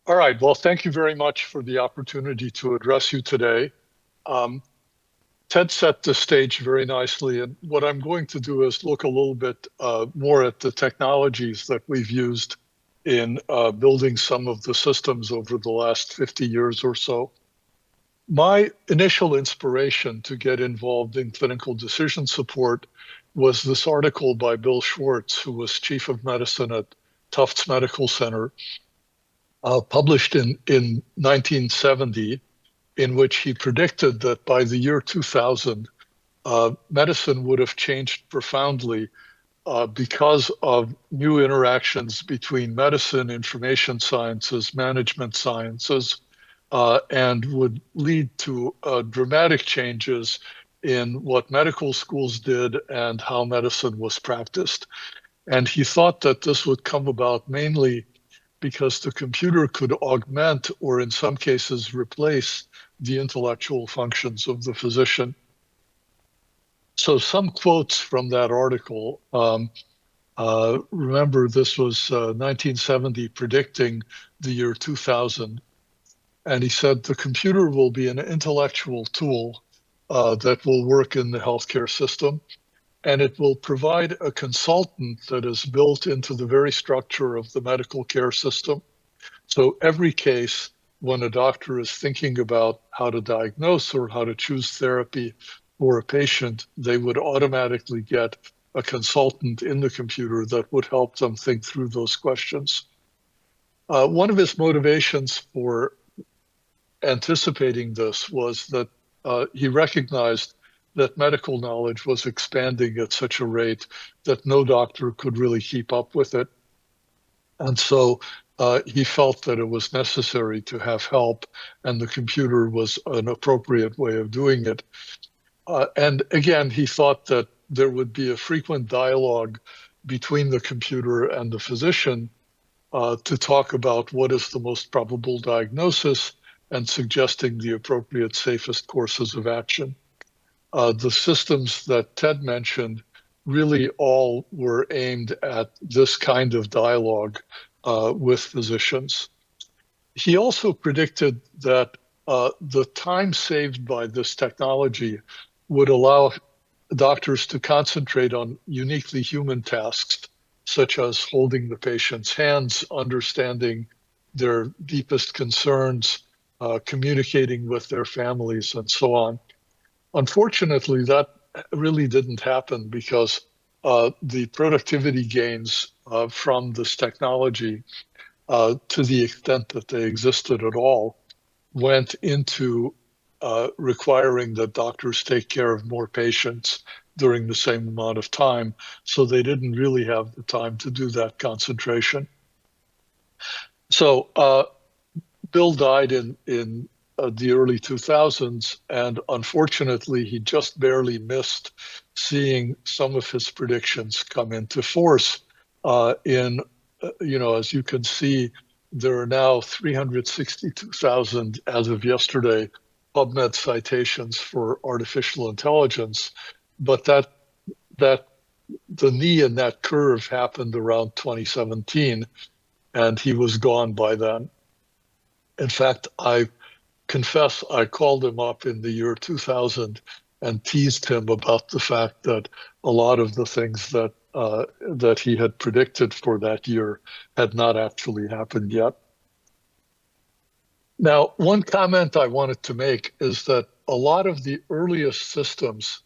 All right, well, thank you very much for the opportunity to address you today. Ted set the stage very nicely, and what I'm going to do is look a little bit more at the technologies that we've used in building some of the systems over the last 50 years or so. My initial inspiration to get involved in clinical decision support was this article by Bill Schwartz, who was chief of medicine at Tufts Medical Center, published in 1970, in which he predicted that by the year 2000, medicine would have changed profoundly because of new interactions between medicine, information sciences, management sciences, and would lead to dramatic changes in what medical schools did and how medicine was practiced. And he thought that this would come about mainly because the computer could augment, or in some cases replace, the intellectual functions of the physician. So some quotes from that article. Remember, this was 1970 predicting the year 2000. And he said, the computer will be an intellectual tool that will work in the healthcare system. And it will provide a consultant that is built into the very structure of the medical care system. So every case, when a doctor is thinking about how to diagnose or how to choose therapy for a patient, they would automatically get a consultant in the computer that would help them think through those questions. One of his motivations for anticipating this was that he recognized that medical knowledge was expanding at such a rate that no doctor could really keep up with it. And so he felt that it was necessary to have help, and the computer was an appropriate way of doing it. And again, he thought that there would be a frequent dialogue between the computer and the physician to talk about what is the most probable diagnosis and suggesting the appropriate, safest courses of action. The systems that Ted mentioned really all were aimed at this kind of dialogue with physicians. He also predicted that the time saved by this technology would allow doctors to concentrate on uniquely human tasks, such as holding the patient's hands, understanding their deepest concerns, communicating with their families, and so on. Unfortunately, that really didn't happen because the productivity gains from this technology, to the extent that they existed at all, went into requiring that doctors take care of more patients during the same amount of time. So they didn't really have the time to do that concentration. So Bill died in the early 2000s, and unfortunately, he just barely missed seeing some of his predictions come into force. As you can see, there are now 362,000, as of yesterday, PubMed citations for artificial intelligence, but that the knee in that curve happened around 2017, and he was gone by then. In fact, I confess I called him up in the year 2000 and teased him about the fact that a lot of the things that he had predicted for that year had not actually happened yet. Now, one comment I wanted to make is that a lot of the earliest systems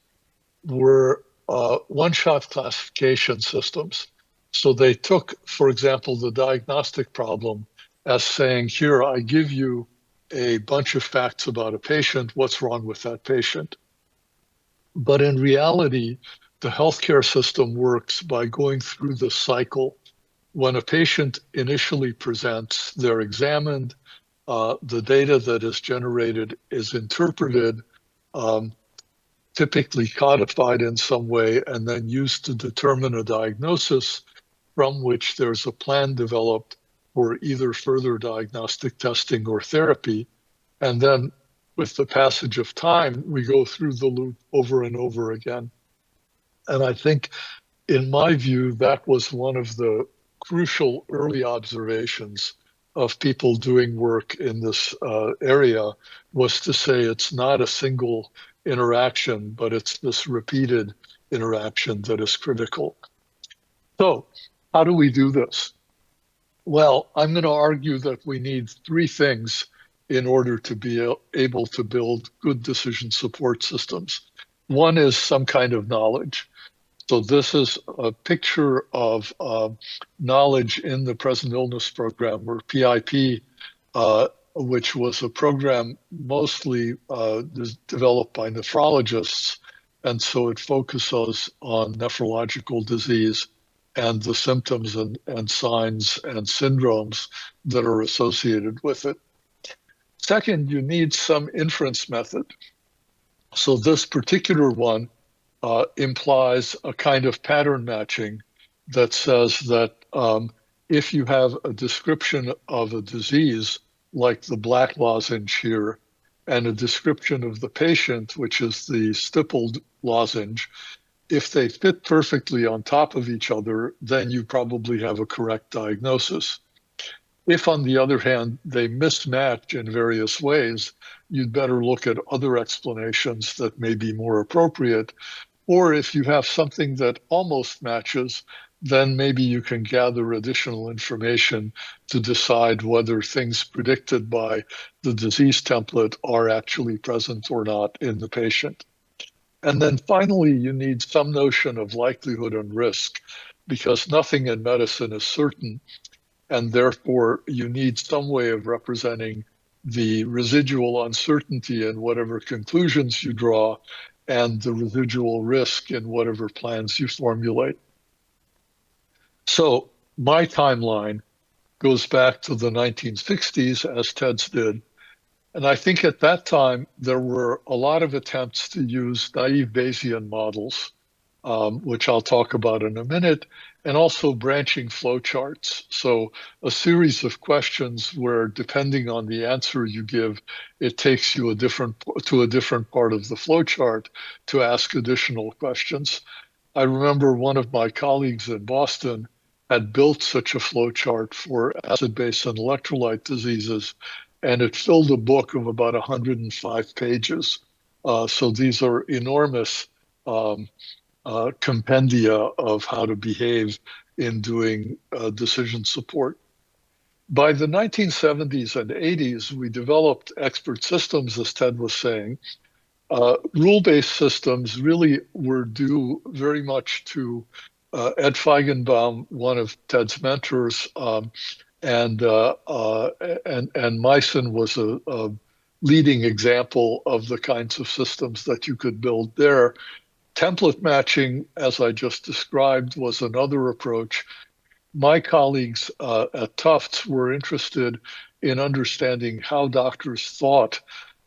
were one-shot classification systems. So they took, for example, the diagnostic problem as saying, here, I give you a bunch of facts about a patient, what's wrong with that patient? But in reality, the healthcare system works by going through the cycle. When a patient initially presents, they're examined, the data that is generated is interpreted, typically codified in some way, and then used to determine a diagnosis from which there's a plan developed for either further diagnostic testing or therapy. And then with the passage of time, we go through the loop over and over again. And I think, in my view, that was one of the crucial early observations of people doing work in this area was to say it's not a single interaction, but it's this repeated interaction that is critical. So how do we do this? Well, I'm going to argue that we need three things in order to be able to build good decision support systems. One is some kind of knowledge. So this is a picture of knowledge in the present illness program, or PIP, which was a program mostly developed by nephrologists. And so it focuses on nephrological disease and the symptoms and signs and syndromes that are associated with it. Second, you need some inference method. So this particular one implies a kind of pattern matching that says that if you have a description of a disease, like the black lozenge here, and a description of the patient, which is the stippled lozenge, if they fit perfectly on top of each other, then you probably have a correct diagnosis. If, on the other hand, they mismatch in various ways, you'd better look at other explanations that may be more appropriate. Or if you have something that almost matches, then maybe you can gather additional information to decide whether things predicted by the disease template are actually present or not in the patient. And then finally, you need some notion of likelihood and risk, because nothing in medicine is certain. And therefore, you need some way of representing the residual uncertainty in whatever conclusions you draw and the residual risk in whatever plans you formulate. So my timeline goes back to the 1960s, as Ted's did. And I think at that time, there were a lot of attempts to use naive Bayesian models, which I'll talk about in a minute, and also branching flowcharts. So a series of questions where, depending on the answer you give, it takes you to a different part of the flowchart to ask additional questions. I remember one of my colleagues in Boston had built such a flowchart for acid-base and electrolyte diseases, and it filled a book of about 105 pages. So these are enormous compendia of how to behave in doing decision support. By the 1970s and 80s, we developed expert systems, as Ted was saying. Rule-based systems really were due very much to Ed Feigenbaum, one of Ted's mentors, and Meissen was a leading example of the kinds of systems that you could build there. Template matching, as I just described, was another approach. My colleagues at Tufts were interested in understanding how doctors thought,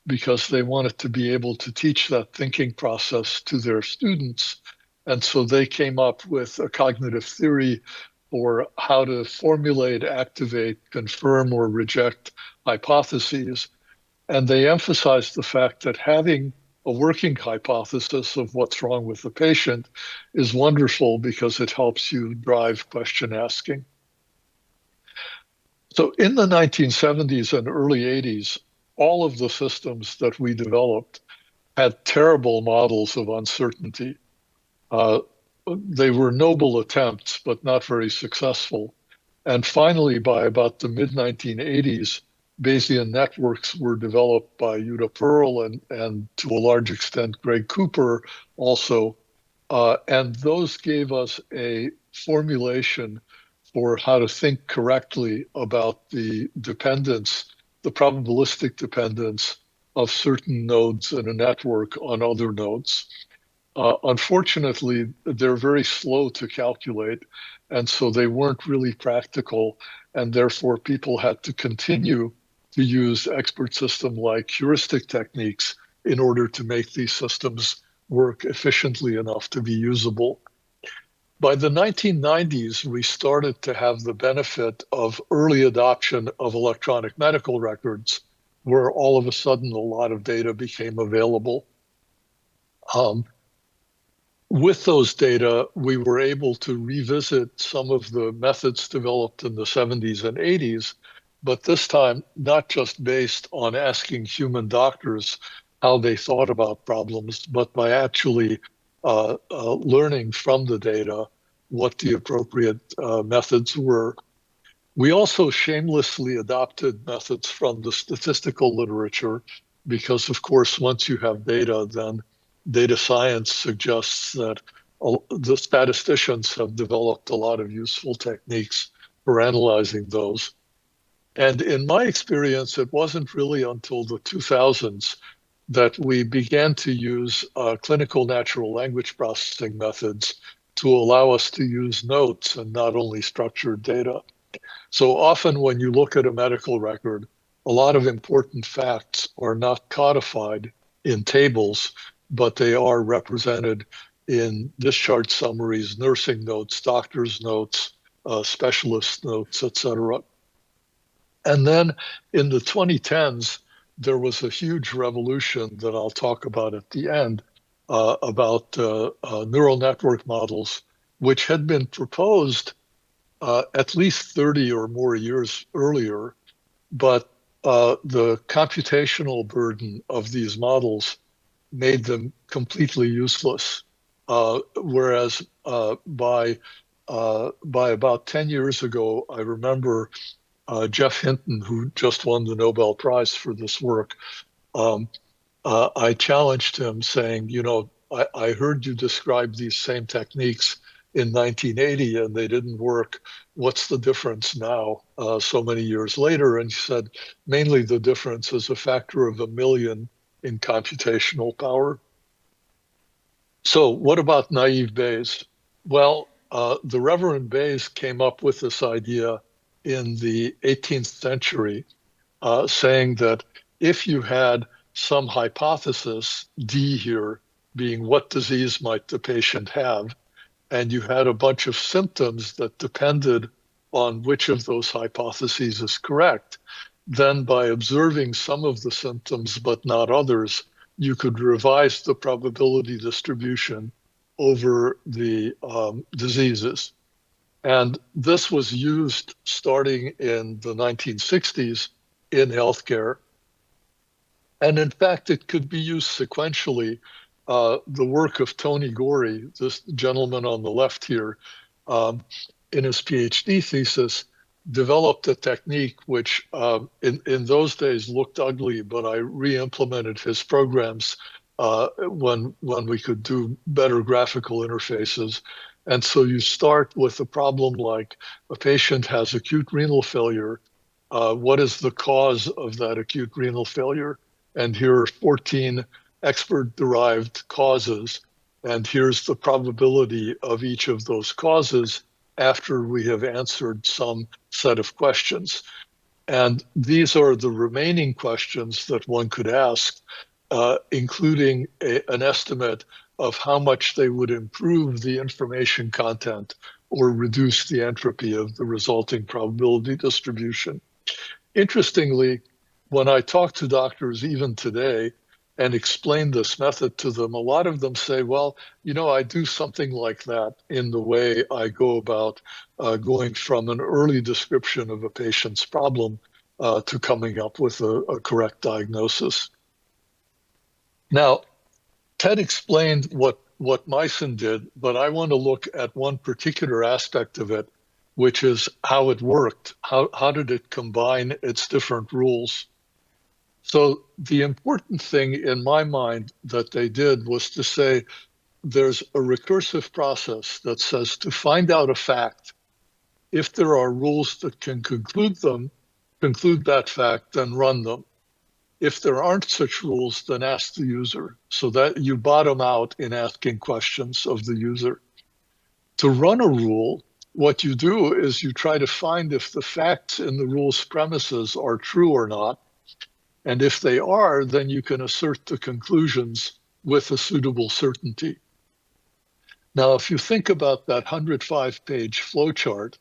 because they wanted to be able to teach that thinking process to their students. And so they came up with a cognitive theory for how to formulate, activate, confirm, or reject hypotheses. And they emphasized the fact that having a working hypothesis of what's wrong with the patient is wonderful because it helps you drive question asking. So in the 1970s and early 80s, all of the systems that we developed had terrible models of uncertainty. They were noble attempts, but not very successful. And finally, by about the mid-1980s, Bayesian networks were developed by Yuta Pearl and to a large extent, Greg Cooper also. And those gave us a formulation for how to think correctly about the dependence, the probabilistic dependence of certain nodes in a network on other nodes. Unfortunately, they're very slow to calculate, and so they weren't really practical, and therefore people had to continue to use expert system-like heuristic techniques in order to make these systems work efficiently enough to be usable. By the 1990s, we started to have the benefit of early adoption of electronic medical records, where all of a sudden a lot of data became available. With those data, we were able to revisit some of the methods developed in the 70s and 80s but this time not just based on asking human doctors how they thought about problems, but by actually learning from the data what the appropriate methods were. We also shamelessly adopted methods from the statistical literature because, of course, once you have data, then data science suggests that the statisticians have developed a lot of useful techniques for analyzing those. And in my experience, it wasn't really until the 2000s that we began to use clinical natural language processing methods to allow us to use notes and not only structured data. So often when you look at a medical record, a lot of important facts are not codified in tables, but they are represented in discharge summaries, nursing notes, doctor's notes, specialist notes, etc. And then in the 2010s, there was a huge revolution that I'll talk about at the end about neural network models, which had been proposed at least 30 or more years earlier, but the computational burden of these models made them completely useless. Whereas by about 10 years ago, I remember Jeff Hinton, who just won the Nobel Prize for this work, I challenged him saying, you know, I heard you describe these same techniques in 1980 and they didn't work. What's the difference now, so many years later? And he said, mainly the difference is a factor of 1,000,000 in computational power. So what about naive Bayes? Well, the Reverend Bayes came up with this idea in the 18th century, saying that if you had some hypothesis, D here being what disease might the patient have, and you had a bunch of symptoms that depended on which of those hypotheses is correct, then by observing some of the symptoms but not others, you could revise the probability distribution over the diseases. And this was used starting in the 1960s in healthcare. And in fact, it could be used sequentially. The work of Tony Gorey, this gentleman on the left here, in his PhD thesis, developed a technique which in those days looked ugly, but I re-implemented his programs when we could do better graphical interfaces. And so you start with a problem like a patient has acute renal failure. What is the cause of that acute renal failure? And here are 14 expert-derived causes. And here's the probability of each of those causes after we have answered some set of questions. And these are the remaining questions that one could ask, including an estimate of how much they would improve the information content or reduce the entropy of the resulting probability distribution. Interestingly, when I talk to doctors even today and explain this method to them, a lot of them say, well, you know, I do something like that in the way I go about going from an early description of a patient's problem to coming up with a correct diagnosis. Now, Ted explained what Myson did, but I want to look at one particular aspect of it, which is how it worked. How did it combine its different rules? So the important thing in my mind that they did was to say there's a recursive process that says to find out a fact, if there are rules that can conclude that fact, then run them. If there aren't such rules, then ask the user, so that you bottom out in asking questions of the user. To run a rule, what you do is you try to find if the facts in the rule's premises are true or not. And if they are, then you can assert the conclusions with a suitable certainty. Now, if you think about that 105-page flowchart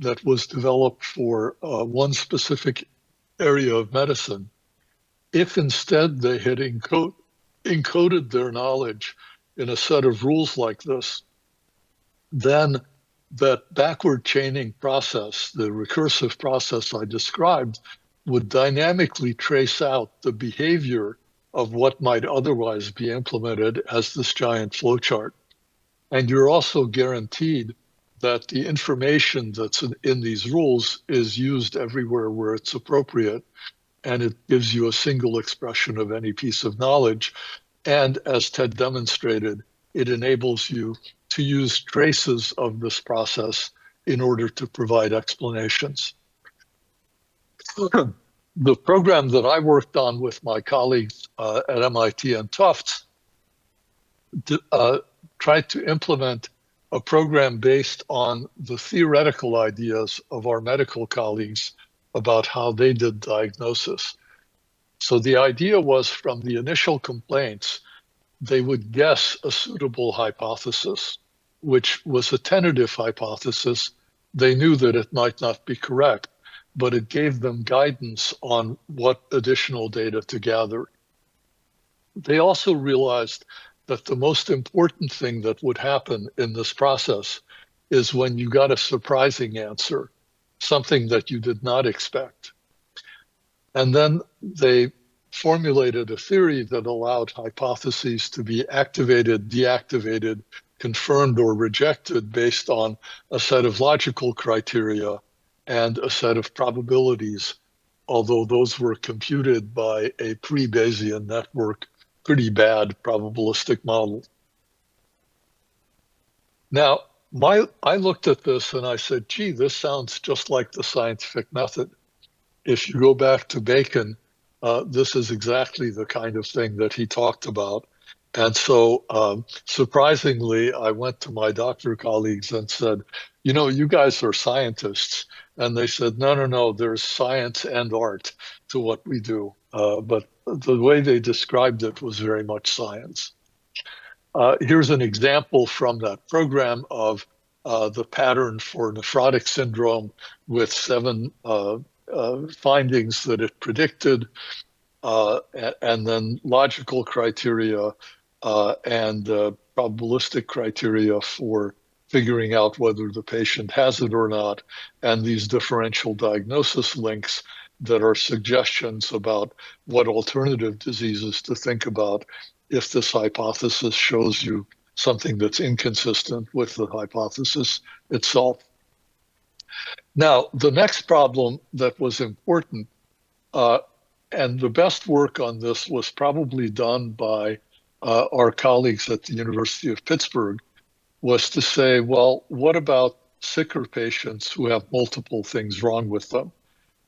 that was developed for one specific area of medicine, if instead they had encoded their knowledge in a set of rules like this, then that backward chaining process, the recursive process I described, would dynamically trace out the behavior of what might otherwise be implemented as this giant flowchart. And you're also guaranteed that the information that's in these rules is used everywhere where it's appropriate, and it gives you a single expression of any piece of knowledge. And as Ted demonstrated, it enables you to use traces of this process in order to provide explanations. The program that I worked on with my colleagues at MIT and Tufts tried to implement a program based on the theoretical ideas of our medical colleagues about how they did diagnosis. So the idea was, from the initial complaints, they would guess a suitable hypothesis, which was a tentative hypothesis. They knew that it might not be correct, but it gave them guidance on what additional data to gather. They also realized that the most important thing that would happen in this process is when you got a surprising answer, something that you did not expect. And then they formulated a theory that allowed hypotheses to be activated, deactivated, confirmed, or rejected based on a set of logical criteria and a set of probabilities, although those were computed by a pre-Bayesian network, pretty bad probabilistic model. Now, I looked at this and I said, gee, this sounds just like the scientific method. If you go back to Bacon, this is exactly the kind of thing that he talked about. And so, surprisingly, I went to my doctor colleagues and said, you know, you guys are scientists. And they said, no, no, no, there's science and art to what we do. But the way they described it was very much science. Here's an example from that program of the pattern for nephrotic syndrome with 7 findings that it predicted, and then logical criteria and probabilistic criteria for figuring out whether the patient has it or not, and these differential diagnosis links that are suggestions about what alternative diseases to think about if this hypothesis shows you something that's inconsistent with the hypothesis itself. Now, the next problem that was important, and the best work on this was probably done by our colleagues at the University of Pittsburgh, was to say, well, what about sicker patients who have multiple things wrong with them?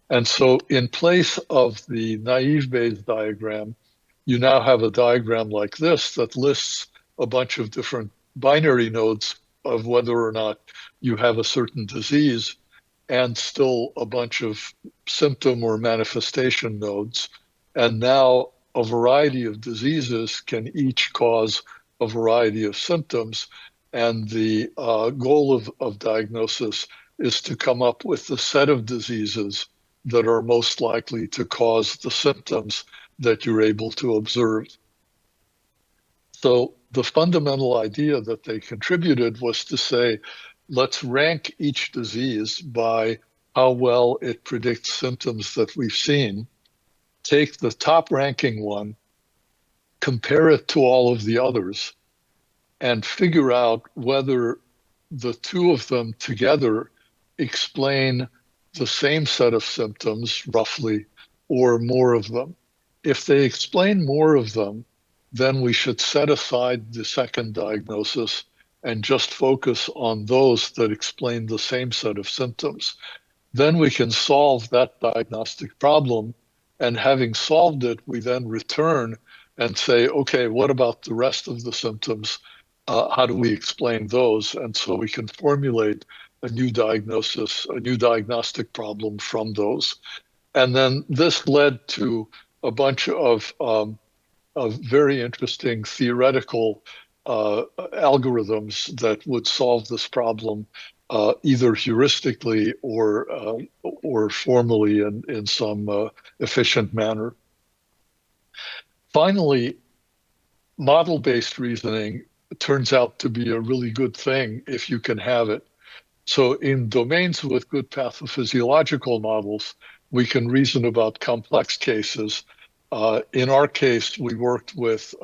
And so in place of the naive Bayes diagram, you now have a diagram like this that lists a bunch of different binary nodes of whether or not you have a certain disease, and still a bunch of symptom or manifestation nodes. And now a variety of diseases can each cause a variety of symptoms. And the goal of diagnosis is to come up with the set of diseases that are most likely to cause the symptoms that you're able to observe. So the fundamental idea that they contributed was to say, let's rank each disease by how well it predicts symptoms that we've seen, take the top ranking one, compare it to all of the others, and figure out whether the two of them together explain the same set of symptoms, roughly, or more of them. If they explain more of them, then we should set aside the second diagnosis and just focus on those that explain the same set of symptoms. Then we can solve that diagnostic problem. And having solved it, we then return and say, okay, what about the rest of the symptoms? How do we explain those? And so we can formulate a new diagnosis, a new diagnostic problem from those. And then this led to a bunch of very interesting theoretical algorithms that would solve this problem either heuristically or formally in some efficient manner. Finally, model-based reasoning turns out to be a really good thing if you can have it. So in domains with good pathophysiological models, we can reason about complex cases. In our case, we worked with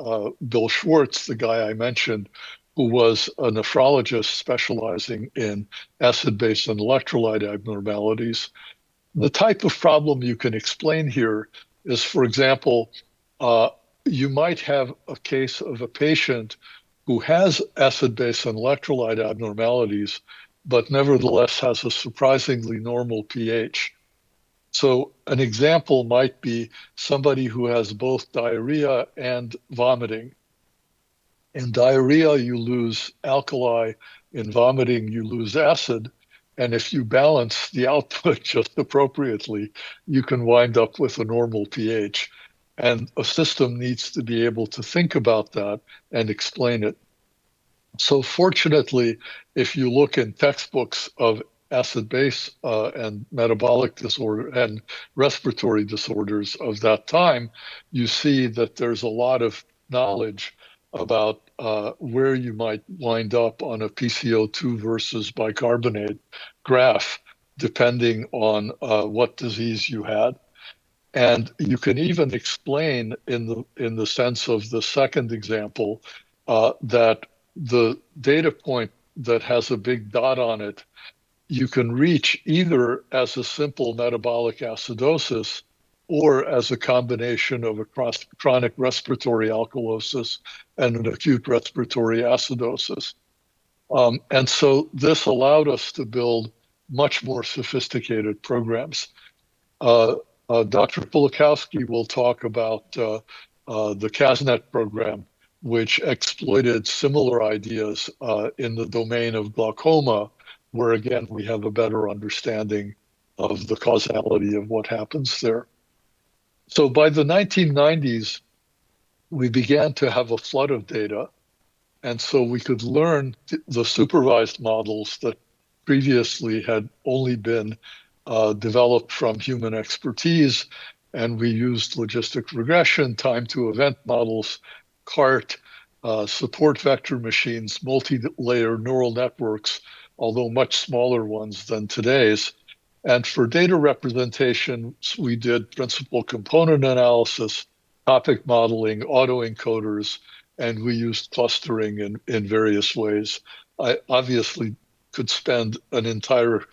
Bill Schwartz, the guy I mentioned, who was a nephrologist specializing in acid-base and electrolyte abnormalities. The type of problem you can explain here is, for example, uh, you might have a case of a patient who has acid-base and electrolyte abnormalities, but nevertheless has a surprisingly normal pH. So an example might be somebody who has both diarrhea and vomiting. In diarrhea, you lose alkali. In vomiting, you lose acid. And if you balance the output just appropriately, you can wind up with a normal pH. And a system needs to be able to think about that and explain it. So fortunately, if you look in textbooks of acid base and metabolic disorder and respiratory disorders of that time, you see that there's a lot of knowledge about where you might wind up on a PCO2 versus bicarbonate graph, depending on what disease you had. And you can even explain in the sense of the second example that the data point that has a big dot on it, you can reach either as a simple metabolic acidosis or as a combination of a chronic respiratory alkalosis and an acute respiratory acidosis. And so this allowed us to build much more sophisticated programs. Dr. Pulikowski will talk about the CASNet program, which exploited similar ideas in the domain of glaucoma, where again, we have a better understanding of the causality of what happens there. So by the 1990s, we began to have a flood of data. And so we could learn the supervised models that previously had only been developed from human expertise. And we used logistic regression, time to event models, CART, support vector machines, multi-layer neural networks, although much smaller ones than today's. And for data representation, we did principal component analysis, topic modeling, autoencoders, and we used clustering in various ways. I obviously could spend an entire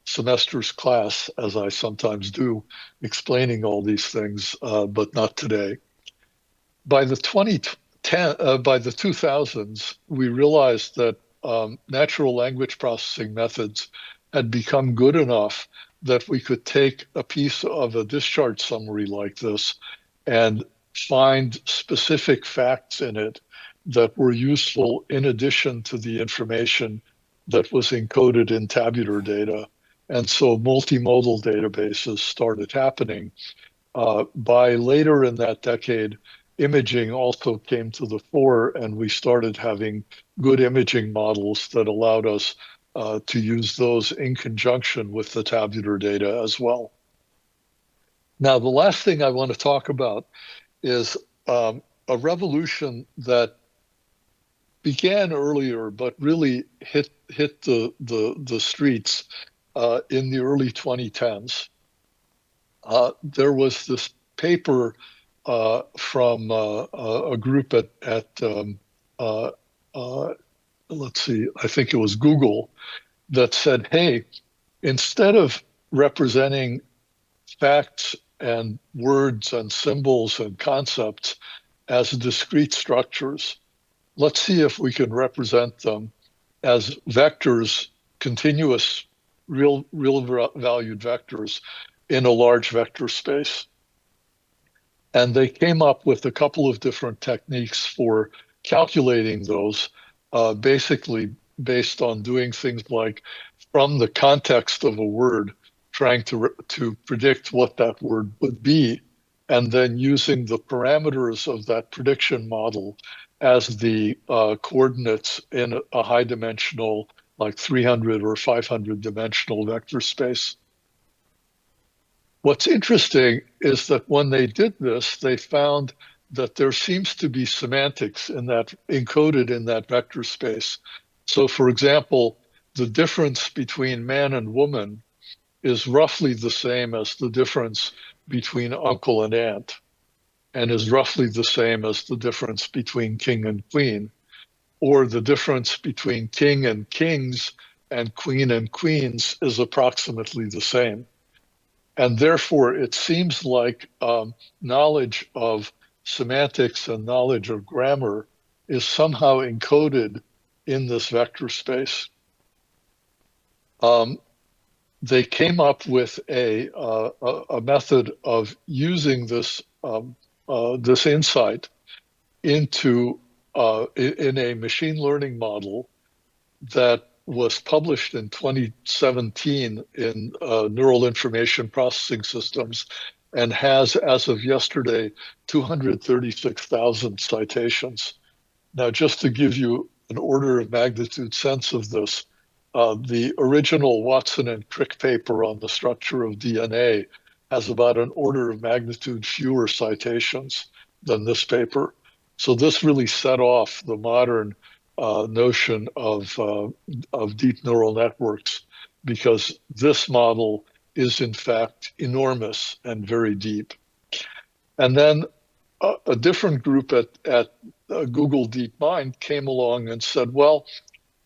semester's class, as I sometimes do, explaining all these things, but not today. By the 2000s, we realized that natural language processing methods had become good enough that we could take a piece of a discharge summary like this and find specific facts in it that were useful in addition to the information that was encoded in tabular data. And so multimodal databases started happening. By later in that decade, imaging also came to the fore, and we started having good imaging models that allowed us to use those in conjunction with the tabular data as well. Now, the last thing I want to talk about is a revolution that began earlier, but really hit the streets in the early 2010s. There was this paper from a group at let's see, I think it was Google, that said, hey, instead of representing facts and words and symbols and concepts as discrete structures, let's see if we can represent them as vectors, continuous real valued vectors in a large vector space. And they came up with a couple of different techniques for calculating those, basically based on doing things like from the context of a word, trying to predict what that word would be, and then using the parameters of that prediction model as the coordinates in a high dimensional, like 300 or 500 dimensional vector space. What's interesting is that when they did this, they found that there seems to be semantics in that encoded in that vector space. So for example, the difference between man and woman is roughly the same as the difference between uncle and aunt, and is roughly the same as the difference between king and queen, or the difference between king and kings and queens is approximately the same. And therefore, it seems like knowledge of semantics and knowledge of grammar is somehow encoded in this vector space. They came up with a method of using this this insight into in a machine learning model that was published in 2017 in Neural Information Processing Systems and has, as of yesterday, 236,000 citations. Now, just to give you an order of magnitude sense of this, the original Watson and Crick paper on the structure of DNA has about an order of magnitude fewer citations than this paper. So this really set off the modern notion of deep neural networks, because this model is in fact enormous and very deep. And then a different group at Google DeepMind came along and said, well,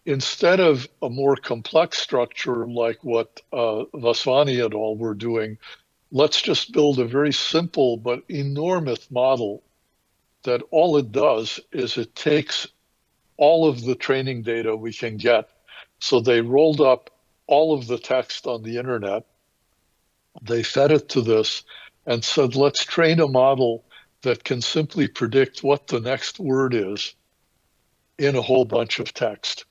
instead of a more complex structure like what Vaswani et al. Were doing, let's just build a very simple but enormous model that all it does is it takes all of the training data we can get. So they rolled up all of the text on the internet, they fed it to this and said, let's train a model that can simply predict what the next word is in a whole bunch of text.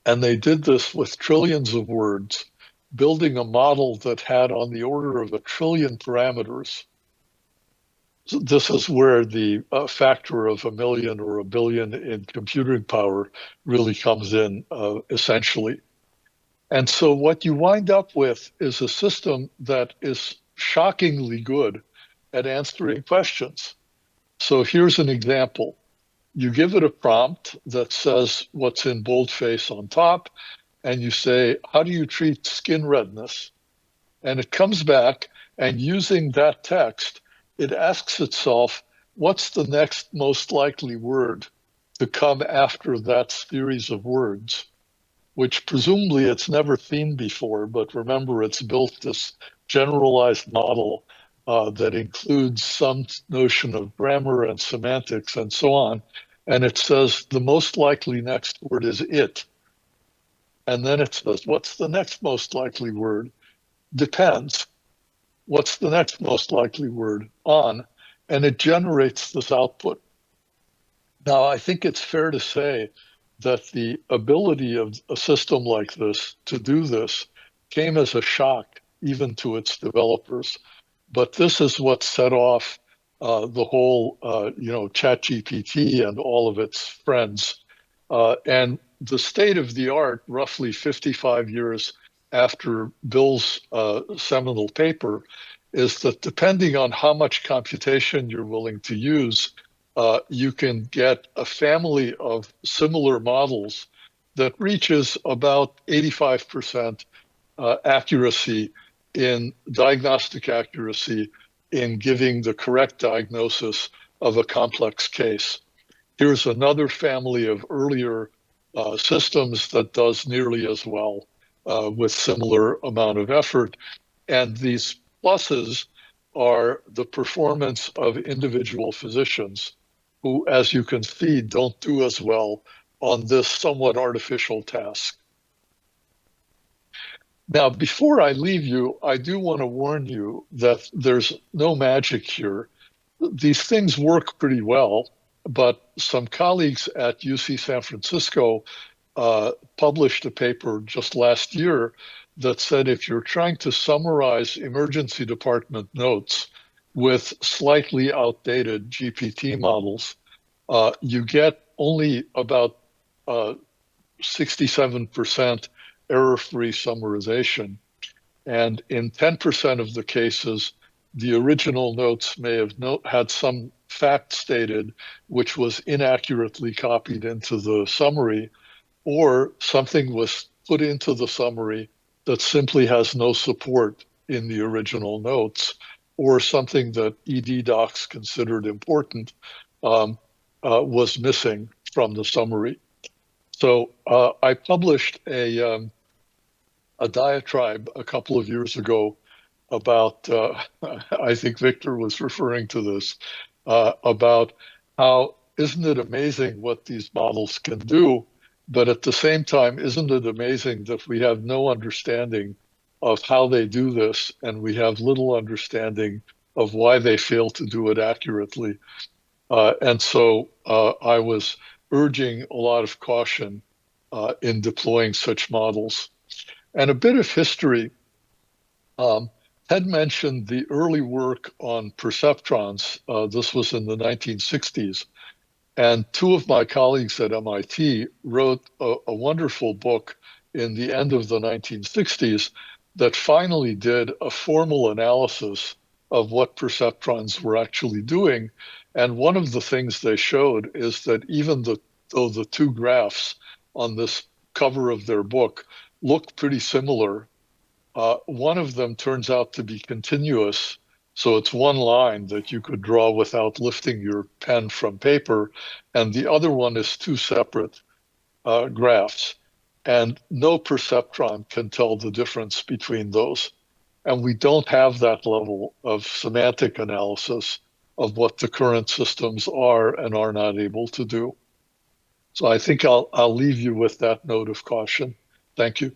And they did this with trillions of words, building a model that had on the order of 1 trillion parameters. So this is where the factor of 1 million or 1 billion in computing power really comes in, essentially. And so what you wind up with is a system that is shockingly good at answering questions. So here's an example. You give it a prompt that says what's in boldface on top, and you say, how do you treat skin redness? And it comes back, and using that text, it asks itself, what's the next most likely word to come after that series of words, which presumably it's never seen before, but remember, it's built this generalized model that includes some notion of grammar and semantics and so on. And it says the most likely next word is it. And then it says, what's the next most likely word? Depends. What's the next most likely word? On. And it generates this output. Now, I think it's fair to say that the ability of a system like this to do this came as a shock even to its developers. But this is what set off the whole, ChatGPT and all of its friends. And the state of the art, roughly 55 years after Bill's seminal paper, is that depending on how much computation you're willing to use, you can get a family of similar models that reaches about 85% accuracy in diagnostic accuracy in giving the correct diagnosis of a complex case. Here's another family of earlier systems that does nearly as well with similar amount of effort. And these pluses are the performance of individual physicians who, as you can see, don't do as well on this somewhat artificial task. Now, before I leave you, I do want to warn you that there's no magic here. These things work pretty well, but some colleagues at UC San Francisco published a paper just last year that said if you're trying to summarize emergency department notes with slightly outdated GPT models, you get only about 67% error-free summarization. And in 10% of the cases, the original notes may have had some fact stated, which was inaccurately copied into the summary. or something was put into the summary that simply has no support in the original notes, or something that ED docs considered important was missing from the summary. So I published a diatribe a couple of years ago about, I think Victor was referring to this, about how isn't it amazing what these models can do, but at the same time, isn't it amazing that we have no understanding of how they do this, and we have little understanding of why they fail to do it accurately. And so I was urging a lot of caution in deploying such models. And a bit of history. Ted mentioned the early work on perceptrons. This was in the 1960s. And two of my colleagues at MIT wrote a wonderful book in the end of the 1960s that finally did a formal analysis of what perceptrons were actually doing. And one of the things they showed is that even though the two graphs on this cover of their book look pretty similar, one of them turns out to be continuous. So it's one line that you could draw without lifting your pen from paper. And the other one is two separate graphs. And no perceptron can tell the difference between those. And we don't have that level of semantic analysis of what the current systems are and are not able to do. So I think I'll leave you with that note of caution. Thank you.